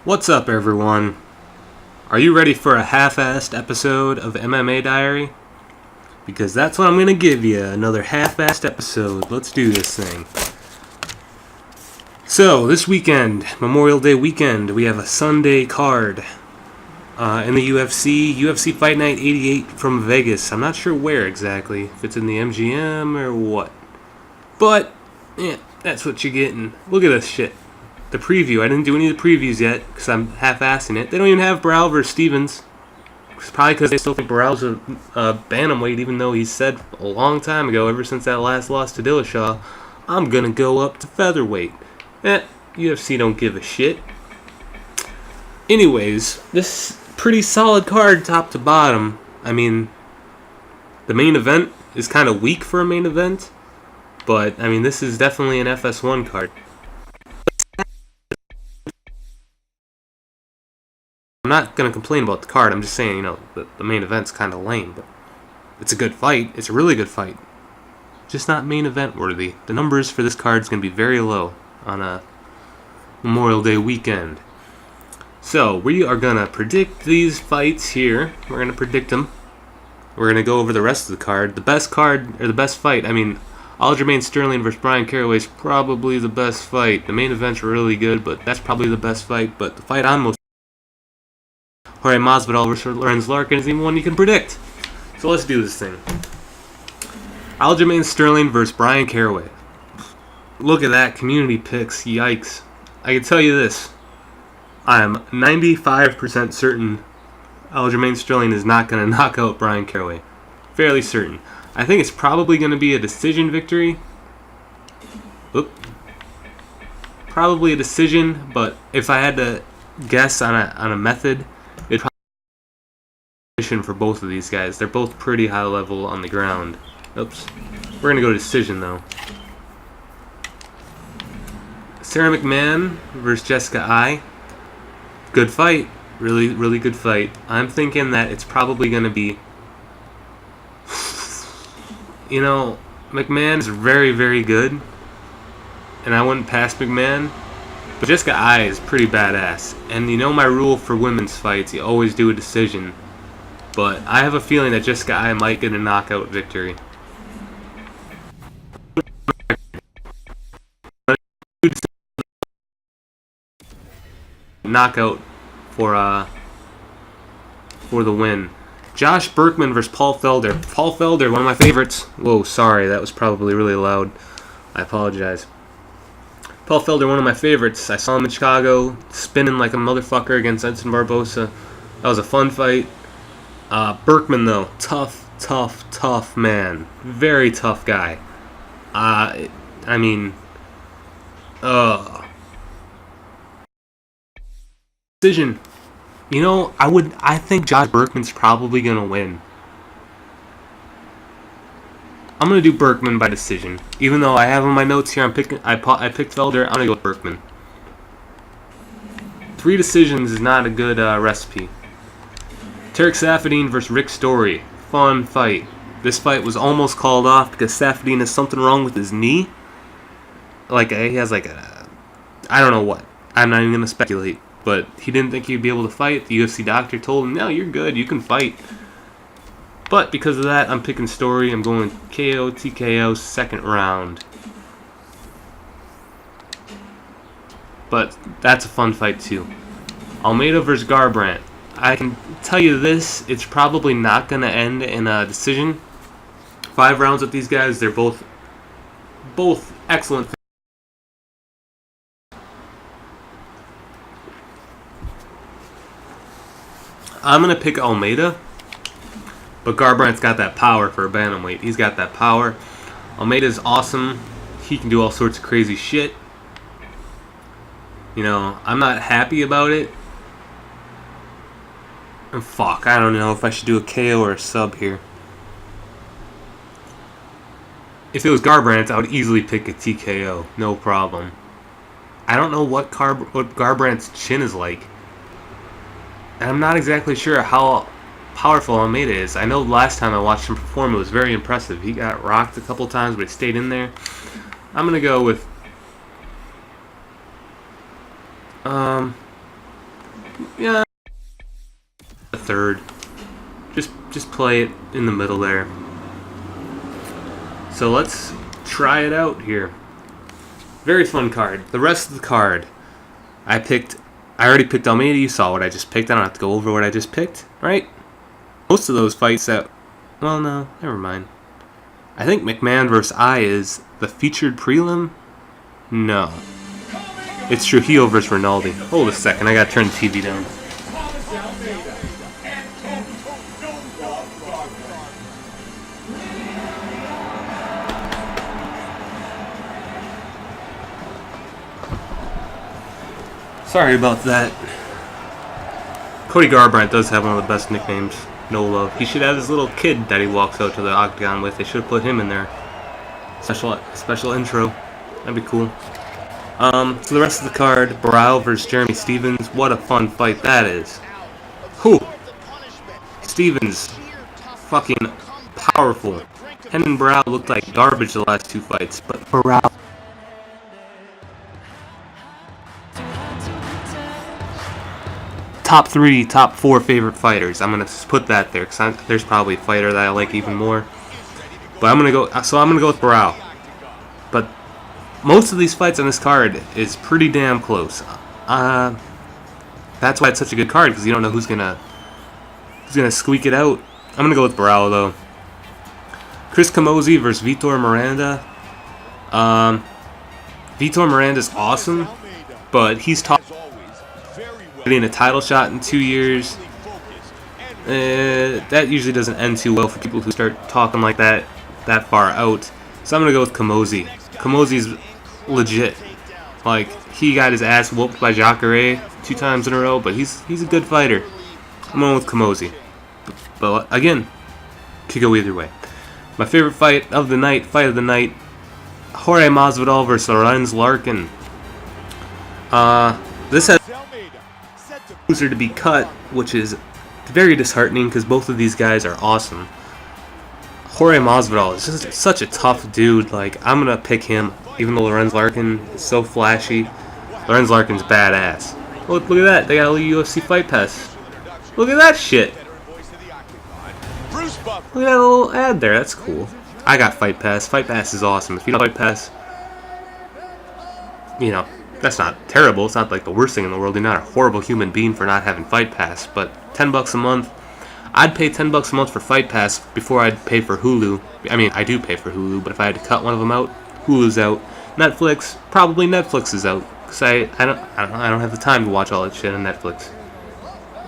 What's up, everyone? Are you ready for a half-assed episode of MMA Diary? Because that's what I'm going to give you, another half-assed episode. Let's do this thing. So, this weekend, Memorial Day weekend, we have a Sunday card in the UFC Fight Night 88 from Vegas. I'm not sure where exactly, if it's in the MGM or what. But, yeah, that's what you're getting. Look at this shit. The preview. I didn't do any of the previews yet because I'm half-assing it. They don't even have Burrell versus Stevens. It's probably because they still think Burrell's a bantamweight, even though he said a long time ago, ever since that last loss to Dillashaw, I'm going to go up to featherweight. UFC don't give a shit. Anyways, this pretty solid card top to bottom. I mean, the main event is kind of weak for a main event, but, I mean, this is definitely an FS1 card. I'm not going to complain about the card. I'm just saying, the main event's kind of lame, but it's a good fight. It's a really good fight. Just not main event worthy. The numbers for this card is going to be very low on a Memorial Day weekend. So, we are going to predict these fights here. We're going to predict them. We're going to go over the rest of the card. The best card, or the best fight, Aljamain Sterling versus Brian Caraway is probably the best fight. The main event's really good, but that's probably the best fight. But the fight I'm most Jorge Masvidal versus Lorenz Larkin is even one you can predict. So let's do this thing. Aljamain Sterling versus Brian Caraway. Look at that, community picks. Yikes. I can tell you this. I am 95% certain Aljamain Sterling is not going to knock out Brian Caraway. Fairly certain. I think it's probably going to be a decision victory. Oop. Probably a decision, but if I had to guess on a method, it'd probably be a decision for both of these guys. They're both pretty high level on the ground. Oops. We're going to go decision, though. Sarah McMahon versus Jessica Ai. Good fight. Really, really good fight. I'm thinking that it's probably going to be... McMahon is very, very good. And I wouldn't pass McMahon. But Jessica Ai is pretty badass. And my rule for women's fights, you always do a decision. But I have a feeling that Jessica Ai might get a knockout victory. Knockout for the win. Josh Berkman versus Paul Felder. Paul Felder, one of my favorites. Whoa, sorry, that was probably really loud. I apologize. Paul Felder, one of my favorites. I saw him in Chicago, spinning like a motherfucker against Edson Barbosa. That was a fun fight. Berkman, though, tough man. Very tough guy. Decision. I think Josh Berkman's probably gonna win. I'm gonna do Berkman by decision. Even though I have on my notes here, I picked Felder. I'm gonna go with Berkman. 3 decisions is not a good recipe. Tarek Saffiedine versus Rick Story. Fun fight. This fight was almost called off because Saffiedine has something wrong with his knee. He has I don't know what. I'm not even gonna speculate. But he didn't think he'd be able to fight. The UFC doctor told him, no, you're good, you can fight. But because of that, I'm picking Story. I'm going KO, TKO, second round. But that's a fun fight too. Almeida versus Garbrandt. I can tell you this, it's probably not going to end in a decision. 5 rounds with these guys, they're both excellent. I'm going to pick Almeida, but Garbrandt's got that power for a bantamweight. He's got that power. Almeida's awesome. He can do all sorts of crazy shit. I'm not happy about it. And fuck, I don't know if I should do a KO or a sub here. If it was Garbrandt, I would easily pick a TKO. No problem. I don't know what Garbrandt's chin is like. And I'm not exactly sure how powerful Almeida is. I know last time I watched him perform, it was very impressive. He got rocked a couple times, but he stayed in there. I'm going to go with Yeah, a third. Just play it in the middle there. So let's try it out here. Very fun card. The rest of the card, I already picked Almeida. You saw what I just picked. I don't have to go over what I just picked, right? Most of those fights that... Well, no, never mind. I think McMahon vs. I is the featured prelim? No. It's Trujillo vs. Rinaldi. Hold a second, I gotta turn the TV down. Sorry about that. Cody Garbrandt does have one of the best nicknames. No love. He should have his little kid that he walks out to the octagon with. They should have put him in there. Special intro. That'd be cool. For the rest of the card, Barao versus Jeremy Stephens. What a fun fight that is. Whew. Stephens, fucking powerful. Him and Barao looked like garbage the last two fights, but Barao... Top 3, top 4 favorite fighters. I'm gonna put that there because there's probably a fighter that I like even more. But I'm gonna go with Barao. But most of these fights on this card is pretty damn close. That's why it's such a good card because you don't know who's gonna squeak it out. I'm gonna go with Barao though. Chris Camozzi versus Vitor Miranda. Vitor Miranda's awesome, but he's getting a title shot in 2 years. That usually doesn't end too well for people who start talking like that far out. So I'm gonna go with Camozzi. Camozzi's legit. Like, he got his ass whooped by Jacare 2 times in a row, but he's a good fighter. I'm going with Camozzi. But again, could go either way. My favorite fight of the night, Jorge Masvidal versus Lorenz Larkin. This has loser to be cut, which is very disheartening because both of these guys are awesome. Jorge Masvidal is just such a tough dude. Like, I'm gonna pick him, even though Lorenz Larkin is so flashy. Lorenz Larkin's badass. Look at that. They got a UFC Fight Pass. Look at that shit. Look at that little ad there. That's cool. I got Fight Pass. Fight Pass is awesome. If you don't Fight Pass, you know, that's not terrible. It's not like the worst thing in the world. You're not a horrible human being for not having Fight Pass. But $10 a month, I'd pay $10 a month for Fight Pass before I'd pay for Hulu. I mean, I do pay for Hulu, but if I had to cut one of them out, Hulu's out. Netflix, probably Netflix is out because I don't have the time to watch all that shit on Netflix.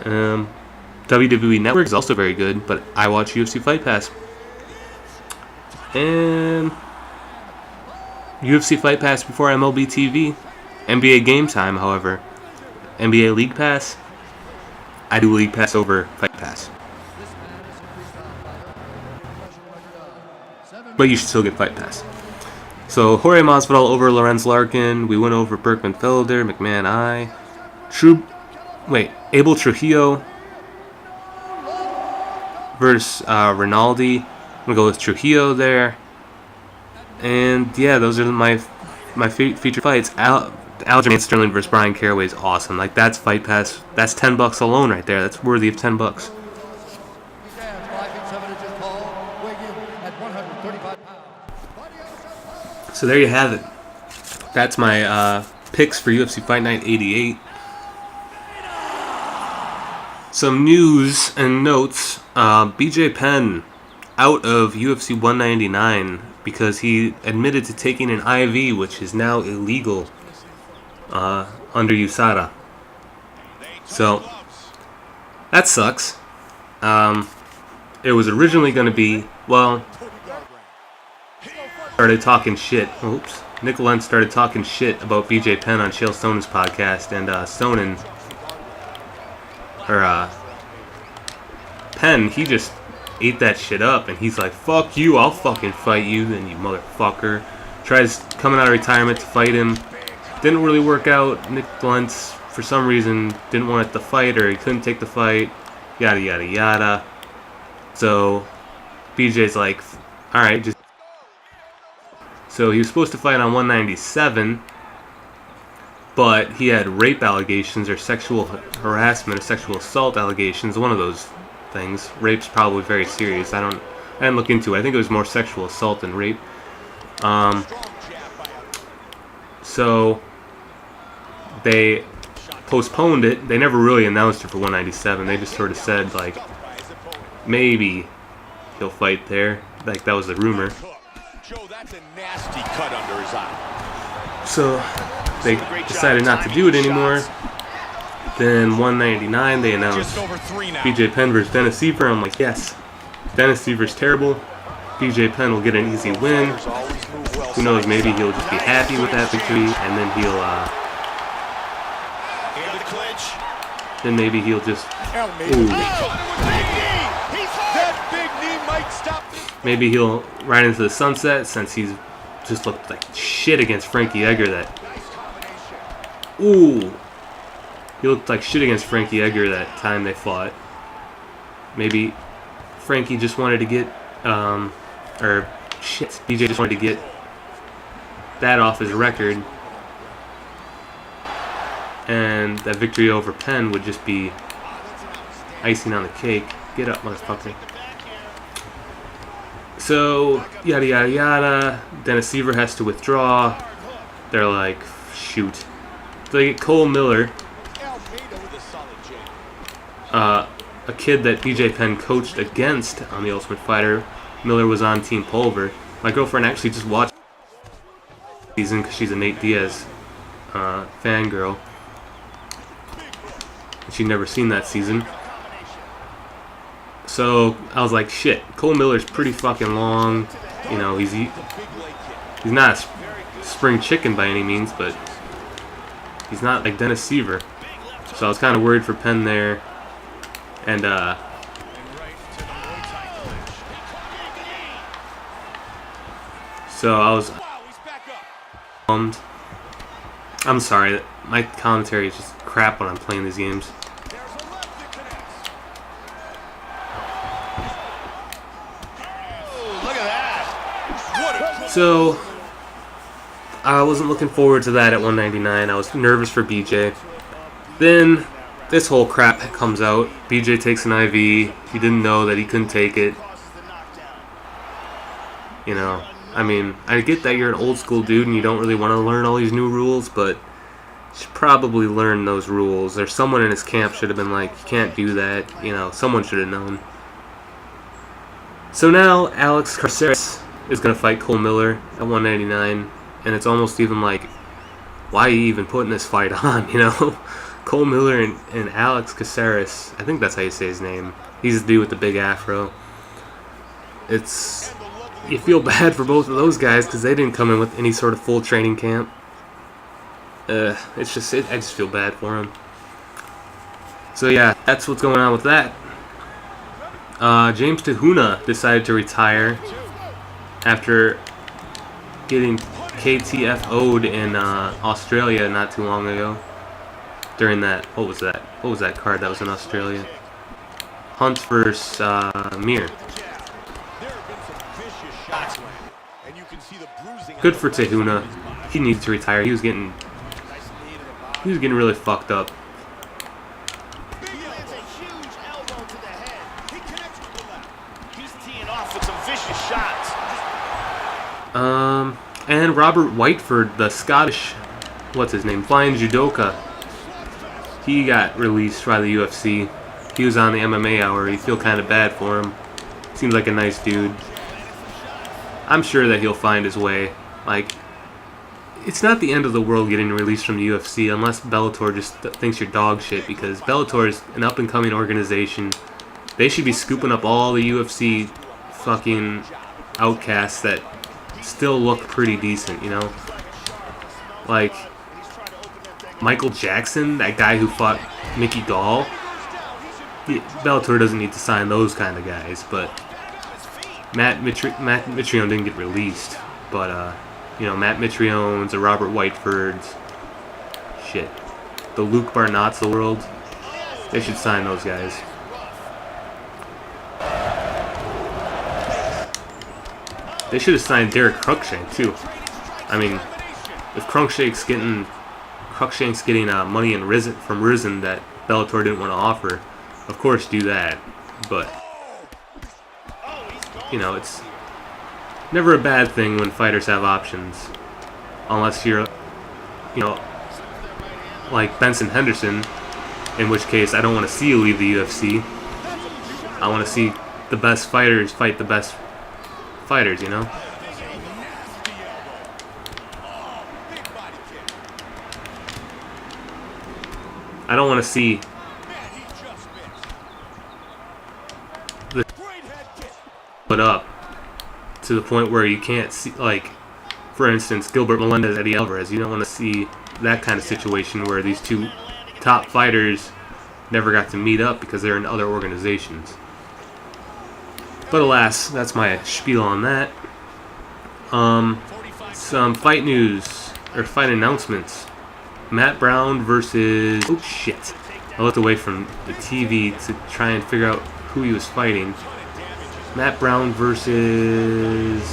WWE Network is also very good, but I watch UFC Fight Pass. And UFC Fight Pass before MLB TV. NBA Game Time, however. NBA League Pass. I do League Pass over Fight Pass. But you should still get Fight Pass. So, Jorge Masvidal over Lorenz Larkin. We went over Berkman Felder, McMahon I. Abel Trujillo versus Rinaldi. I'm going to go with Trujillo there. And yeah, those are my featured fights. Aljamain Sterling versus Brian Caraway is awesome. Like, that's Fight Pass. That's $10 alone right there. That's worthy of $10. So there you have it. That's my picks for UFC Fight Night 88. Some news and notes. BJ Penn out of UFC 199 because he admitted to taking an IV, which is now illegal under USADA. So that sucks. It was originally going to be, started talking shit. Oops. Nick Lentz started talking shit about BJ Penn on Chael Sonnen's podcast, and Penn, he just ate that shit up, and he's like, fuck you, I'll fucking fight you, then you motherfucker. Tries coming out of retirement to fight him. Didn't really work out. Nick Lentz, for some reason, didn't want the fight, or he couldn't take the fight, yada yada yada. So BJ's like, alright, just... So he was supposed to fight on 197, but he had rape allegations or sexual harassment or sexual assault allegations. One of those things. Rape's probably very serious. I didn't look into it. I think it was more sexual assault than rape. So they postponed it. They never really announced it for 197. They just sort of said, like, maybe he'll fight there. Like, that was the rumor. So they decided not to do it anymore. Then 199, they announced BJ Penn versus Dennis Seaver. I'm like, yes, Dennis Seaver's terrible. BJ Penn will get an easy win. Who knows, maybe he'll just be happy with that victory, and then maybe he'll just, maybe he'll ride into the sunset, since he's just looked like shit against Frankie Edgar. He looked like shit against Frankie Edgar that time they fought. Maybe Frankie just wanted to get, BJ just wanted to get that off his record, and that victory over Penn would just be icing on the cake. Get up, motherfucker. So, yada yada yada. Dennis Seaver has to withdraw. They're like, shoot. So they get Cole Miller, a kid that BJ Penn coached against on The Ultimate Fighter. Miller was on Team Pulver. My girlfriend actually just watched the season because she's a Nate Diaz fangirl. She'd never seen that season. So I was like, shit, Cole Miller's pretty fucking long. You know, he's not a spring chicken by any means, but he's not like Dennis Seaver. So I was kind of worried for Penn there. And so I was bummed. I'm sorry, my commentary is just crap when I'm playing these games. So I wasn't looking forward to that at 199. I was nervous for BJ. Then this whole crap comes out. BJ takes an IV. He didn't know that he couldn't take it. You know, I mean, I get that you're an old school dude and you don't really want to learn all these new rules, but you should probably learn those rules. Or someone in his camp should have been like, you can't do that. You know, someone should have known. So now Alex Caceres is going to fight Cole Miller at 199, and it's almost even like, why are you even putting this fight on, you know? Cole Miller and Alex Caceres, I think that's how you say his name. He's the dude with the big afro. You feel bad for both of those guys because they didn't come in with any sort of full training camp. I just feel bad for him. So yeah, that's what's going on with that. James Tahuna decided to retire after getting KTFO'd in Australia not too long ago. During that, what was that card that was in Australia? Hunt versus Mir. Good for Tahuna. He needs to retire. He was getting really fucked up. And Robert Whiteford, the Scottish, what's his name, flying judoka, he got released by the UFC. He was on the MMA Hour. You feel kind of bad for him. Seems like a nice dude. I'm sure that he'll find his way. Like, it's not the end of the world getting released from the UFC unless Bellator just thinks you're dog shit, because Bellator is an up-and-coming organization. They should be scooping up all the UFC fucking outcasts that still look pretty decent, you know? Like Michael Jackson, that guy who fought Mickey Gall. Bellator doesn't need to sign those kind of guys, but Matt Mitrione didn't get released. But, you know, Matt Mitrione's, the Robert Whiteford's, shit, the Luke Barnott's of the world, they should sign those guys. They should have signed Derek Cruikshank, too. I mean, if Cruikshank's getting Cruikshank's getting money in from Risen that Bellator didn't want to offer, of course do that. But, you know, it's never a bad thing when fighters have options. Unless you're, you know, like Benson Henderson, in which case I don't want to see you leave the UFC. I want to see the best fighters fight the best fighters, you know? I don't want to see the put up to the point where you can't see, like, for instance, Gilbert Melendez, Eddie Alvarez. You don't want to see that kind of situation where these two top fighters never got to meet up because they're in other organizations. But alas, that's my spiel on that. Some fight news, or fight announcements. Matt Brown versus... Oh, shit. I looked away from the TV to try and figure out who he was fighting. Matt Brown versus...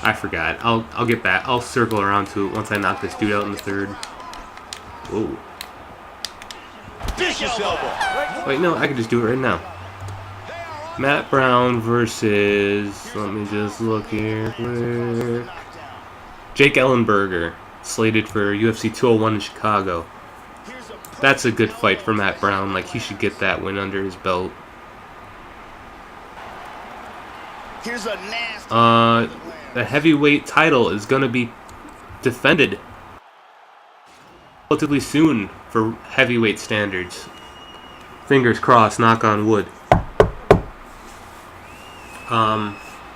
I forgot. I'll get back. I'll circle around to it once I knock this dude out in the third. Whoa. Wait, no, I can just do it right now. Matt Brown versus... Let me just look here quick. Jake Ellenberger, slated for UFC 201 in Chicago. That's a good fight for Matt Brown. Like, he should get that win under his belt. The heavyweight title is going to be defended relatively soon for heavyweight standards. Fingers crossed, knock on wood.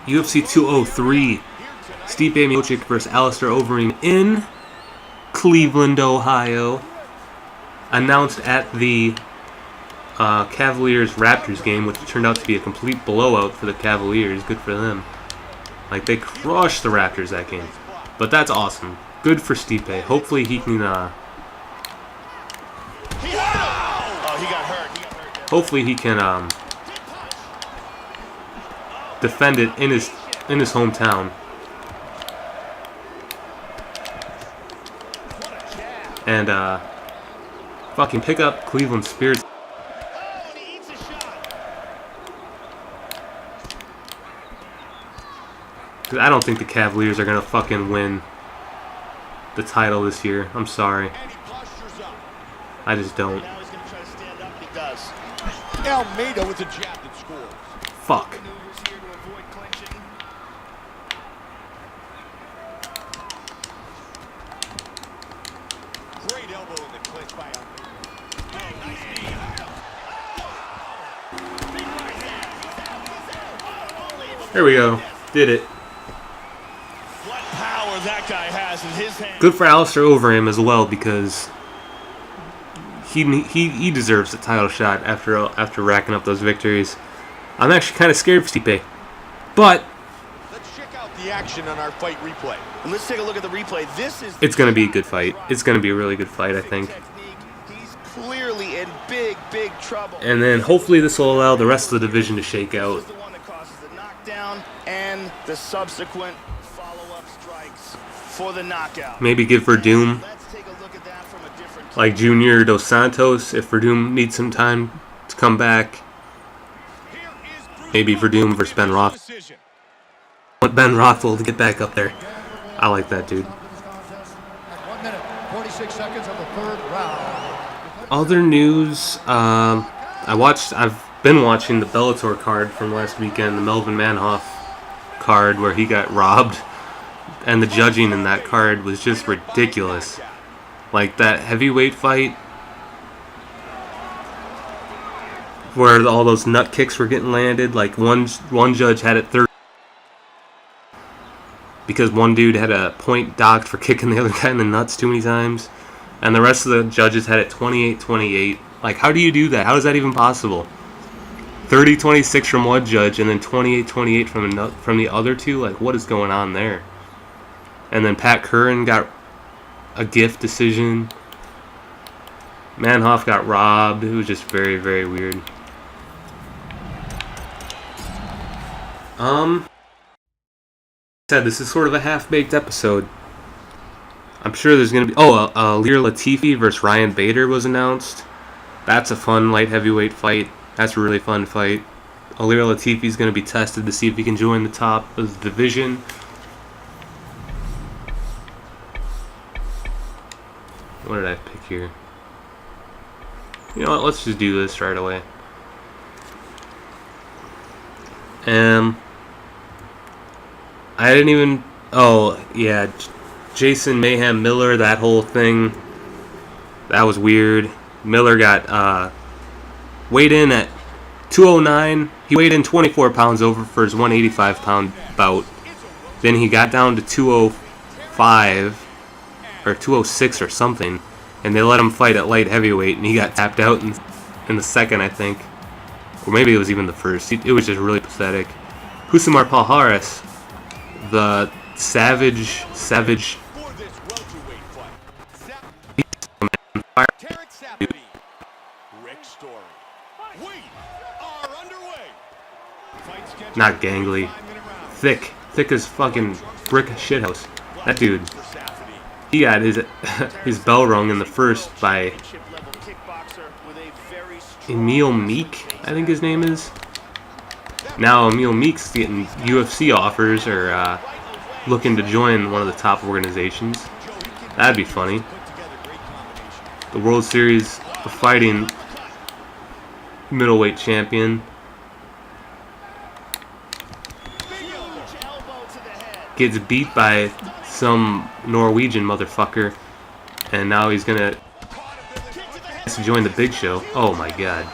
UFC 203, Stipe Miocic versus Alistar Overeem in Cleveland, Ohio. Announced at the Cavaliers-Raptors game, which turned out to be a complete blowout for the Cavaliers. Good for them. Like, they crushed the Raptors that game. But that's awesome. Good for Stipe. Hopefully he can... Hopefully he can defend it in his hometown. And fucking pick up Cleveland spirits. Because I don't think the Cavaliers are going to fucking win the title this year. I'm sorry. I just don't. Almeida with a jab that scores. Fuck. Great elbow in the clinch by Almeida. There we go. Did it. What power that guy has in his hand. Good for Alistar Overeem as well, because he deserves a title shot after racking up those victories. I'm actually kind of scared for Stipe, but let's check out the action on our fight replay. And let's take a look at the replay. It's going to be a good fight. It's going to be a really good fight, I think. He's clearly in big trouble. And then hopefully this will allow the rest of the division to shake out. The one that causes the knockdown and the subsequent follow-up strikes for the knockout. Maybe give Verdum, like Junior Dos Santos, if Verdum needs some time to come back. Maybe Verdum versus Ben Rothwell. I want Ben Rothwell to get back up there. I like that dude. 1 minute, 46 seconds of the third round. Other news, I've been watching the Bellator card from last weekend, the Melvin Manhoff card where he got robbed, and the judging in that card was just ridiculous. Like that heavyweight fight where all those nut kicks were getting landed, like one judge had it 30 because one dude had a point docked for kicking the other guy in the nuts too many times, and the rest of the judges had it 28-28. Like, how do you do that? How is that even possible? 30-26 from one judge and then 28-28 from the other two? Like, what is going on there? And then Pat Curran got a gift decision. Manhoff got robbed. It was just very, very weird. said, this is sort of a half-baked episode. I'm sure there's going to be... Oh, Lir Latifi versus Ryan Bader was announced. That's a fun light heavyweight fight. That's a really fun fight. Lir Latifi's going to be tested to see if he can join the top of the division. What did I pick here? You know what, let's just do this right away. I didn't even... Oh, yeah. Jason Mayhem Miller, that whole thing. That was weird. Miller got weighed in at 209. He weighed in 24 pounds over for his 185-pound bout. Then he got down to 205 or 206 or something. And they let him fight at light heavyweight. And he got tapped out in the second, I think. Or maybe it was even the first. It was just really pathetic. Husamar Palhares, the savage. Not gangly. Thick as fucking brick shithouse. That dude, he got his bell rung in the first by Emil Meek, I think his name is. Now Emil Meek's getting UFC offers or looking to join one of the top organizations. That'd be funny. The World Series of Fighting middleweight champion gets beat by some Norwegian motherfucker, and now he's gonna join the big show. Oh my god.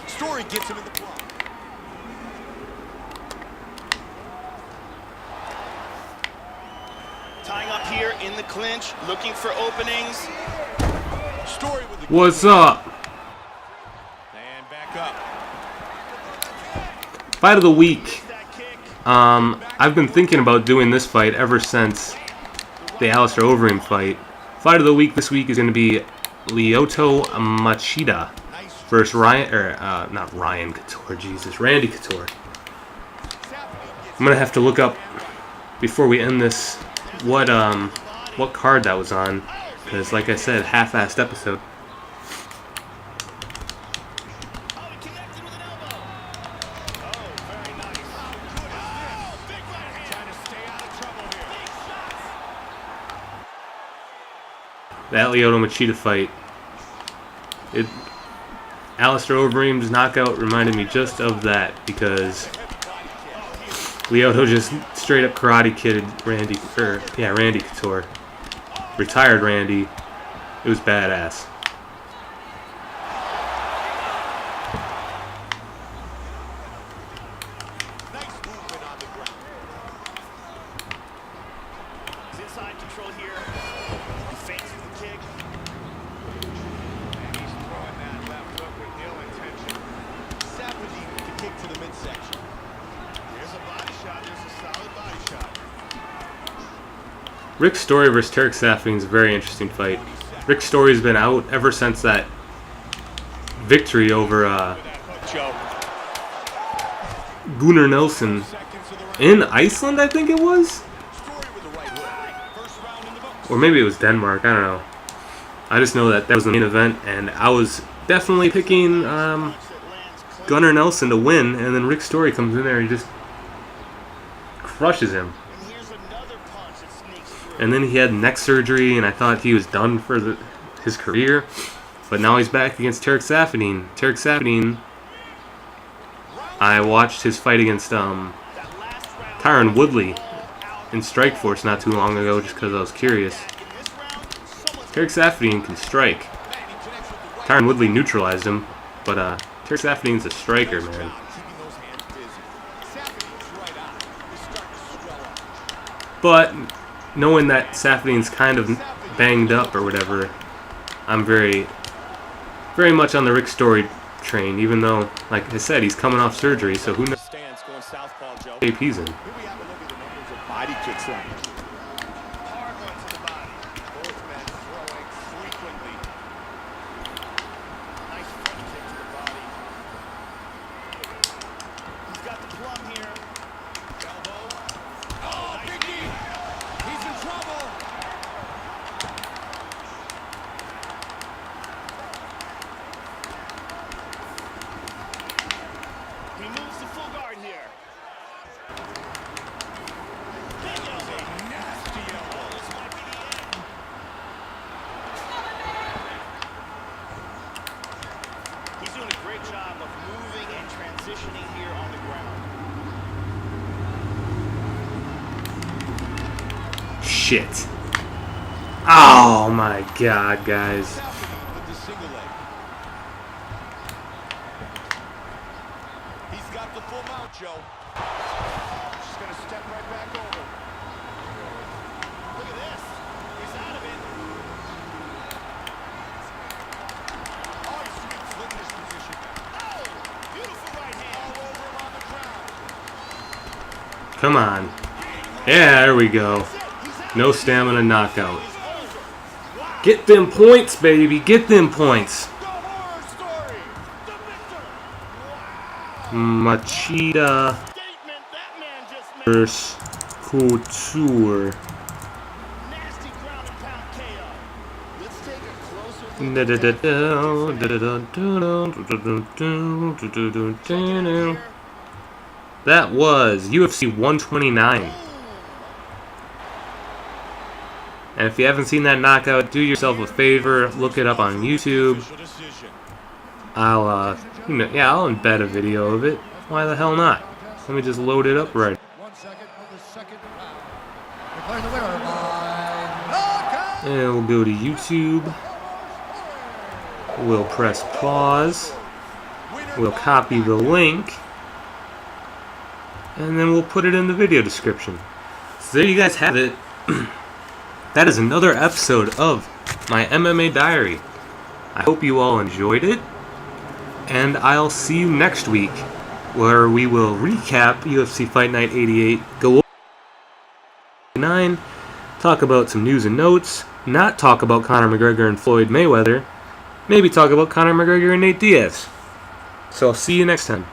Story gets him in the block. Tying up here in the clinch, looking for openings. Story with the What's up? And back up. Fight of the week. I've been thinking about doing this fight ever since the Alistar Overeem fight. Fight of the week this week is going to be Lyoto Machida versus Randy Couture. I'm gonna have to look up before we end this what card that was on, because like I said, half-assed episode. That Lyoto Machida fight, Alistar Overeem's knockout reminded me just of that, because Lyoto just straight up karate kidded Randy Couture. Retired Randy. It was badass. Nice movement on the ground. He's inside control here. He fakes the kick. And he's throwing that left hook with ill intention. Savage with the kick to the midsection. There's a body shot. There's a solid body shot. Rick Story versus Tarek Safin is a very interesting fight. Rick Story's been out ever since that victory over Gunnar Nelson in Iceland, I think it was? Or maybe it was Denmark, I don't know. I just know that was the main event, and I was definitely picking Gunnar Nelson to win, and then Rick Story comes in there and just crushes him. And then he had neck surgery, and I thought he was done for his career. But now he's back against Tarek Safin. Tarek Safin, I watched his fight against Tyron Woodley in Strikeforce not too long ago just because I was curious. Tarek Safin can strike. Tyron Woodley neutralized him, but Tarek Safin's a striker, man. But knowing that Safin's kind of banged up or whatever, I'm very very much on the Rick Story train, even though, like I said, he's coming off surgery, so who knows Stance going southpaw, Joe. shape he's in. Here we have a look at the numbers of body kicks landed. Hard one to the body. Both men throwing frequently. Nice front kick to the body. He's got the plum here. Elbow. Oh, nice big knee. He's in trouble. He moves to full guard here. Big elbow. Nasty elbow. This might be the end. He's doing a great job of moving and transitioning here on the ground. Shit. Oh my god, guys. With the single leg. He's got the full mount, Joe. Just gonna step right back over. Look at this. He's out of it. Oh, he's flipping his position. Oh, beautiful right hand. All over him on the ground. Come on. Yeah, there we go. No stamina knockout. He's over. Wow. Get them points, baby. Get them points. The horror story. The victor. Wow. Machida Statement that man just made. versus Cotoure. Nasty ground and pound KO. Let's take a closer look. That was UFC 129. And if you haven't seen that knockout, do yourself a favor, look it up on YouTube. Official decision. I'll embed a video of it. Why the hell not? Let me just load it up right. 1 second of the second round. Declaring the winner by knockout. And we'll go to YouTube. We'll press pause. We'll copy the link. And then we'll put it in the video description. So there you guys have it. That is another episode of my MMA diary. I hope you all enjoyed it. And I'll see you next week, where we will recap UFC Fight Night 88, go over 9, talk about some news and notes, not talk about Conor McGregor and Floyd Mayweather, maybe talk about Conor McGregor and Nate Diaz. So I'll see you next time.